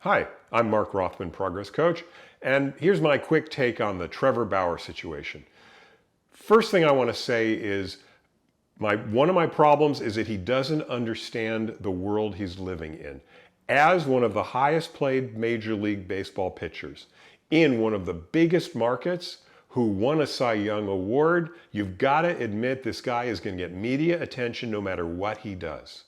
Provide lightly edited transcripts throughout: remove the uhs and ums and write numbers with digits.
Hi, I'm Mark Rothman, Progress Coach, and here's my quick take on the Trevor Bauer situation. First thing I want to say is one of my problems is that he doesn't understand the world he's living in. As one of the highest paid Major League Baseball pitchers in one of the biggest markets who won a Cy Young Award, you've got to admit this guy is going to get media attention no matter what he does.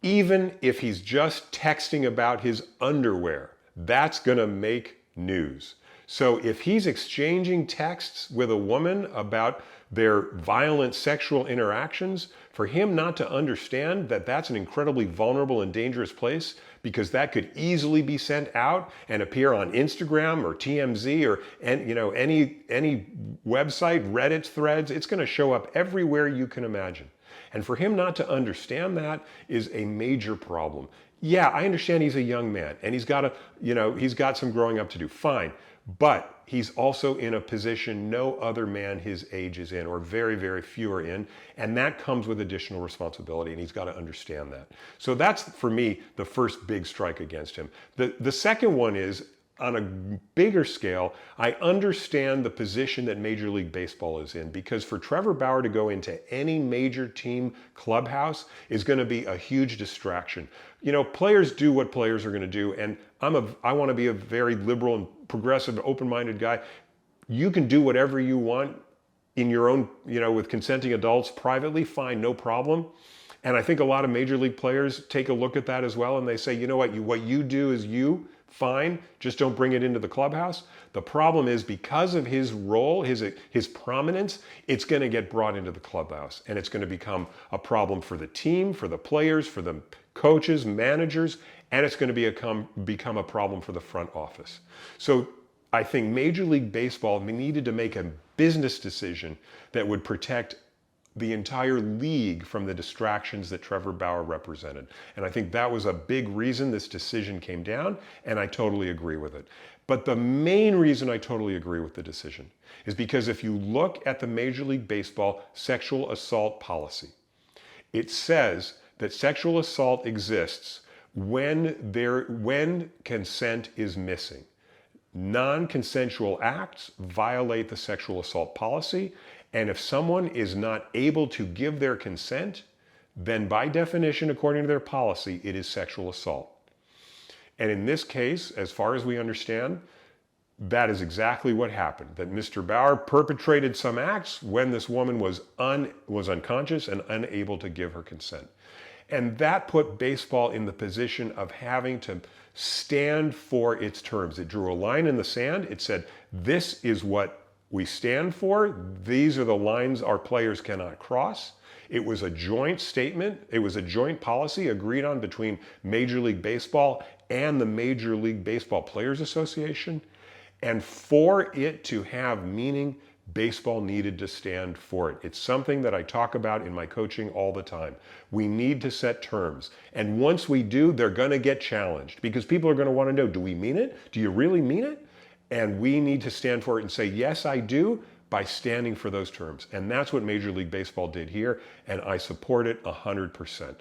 Even if he's just texting about his underwear, that's going to make news. So if he's exchanging texts with a woman about their violent sexual interactions, for him not to understand that that's an incredibly vulnerable and dangerous place because that could easily be sent out and appear on Instagram or TMZ or any website, Reddit threads, it's going to show up everywhere you can imagine. And for him not to understand that is a major problem. Yeah, I understand he's a young man and he's got some growing up to do. Fine. But he's also in a position no other man his age is in, or very, very few are in. And that comes with additional responsibility, and he's got to understand that. So that's, for me, the first big strike against him. The second one is, on a bigger scale, I understand the position that Major League Baseball is in, because for Trevor Bauer to go into any major team clubhouse is going to be a huge distraction. You know, players do what players are going to do, and I want to be a very liberal and progressive, open-minded guy. You can do whatever you want in your own, with consenting adults privately, fine, no problem. And I think a lot of major league players take a look at that as well, and they say, you know what you do is you, fine, just don't bring it into the clubhouse. The problem is, because of his role, his prominence, it's going to get brought into the clubhouse, and it's going to become a problem for the team, for the players, for the coaches, managers, and it's going to become a problem for the front office. So I think Major League Baseball needed to make a business decision that would protect the entire league from the distractions that Trevor Bauer represented. And I think that was a big reason this decision came down, and I totally agree with it. But the main reason I totally agree with the decision is because if you look at the Major League Baseball sexual assault policy, it says that sexual assault exists when consent is missing. Non-consensual acts violate the sexual assault policy, and if someone is not able to give their consent, then by definition, according to their policy, it is sexual assault. And in this case, as far as we understand, that is exactly what happened, that Mr. Bauer perpetrated some acts when this woman was unconscious and unable to give her consent. And that put baseball in the position of having to stand for its terms. It drew a line in the sand. It said, this is what we stand for. These are the lines our players cannot cross. It was a joint statement. It was a joint policy agreed on between Major League Baseball and the Major League Baseball Players Association. And for it to have meaning, baseball needed to stand for it. It's something that I talk about in my coaching all the time. We need to set terms. And once we do, they're going to get challenged because people are going to want to know, do we mean it? Do you really mean it? And we need to stand for it and say, yes, I do, by standing for those terms. And that's what Major League Baseball did here, and I support it 100%.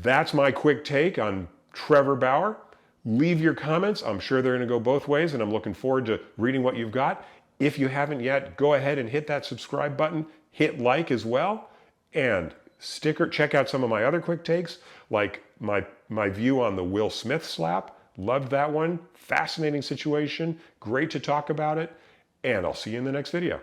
That's my quick take on Trevor Bauer. Leave your comments. I'm sure they're going to go both ways, and I'm looking forward to reading what you've got. If you haven't yet, go ahead and hit that subscribe button, hit like as well, and check out some of my other quick takes, like my view on the Will Smith slap. Loved that one. Fascinating situation. Great to talk about it. And I'll see you in the next video.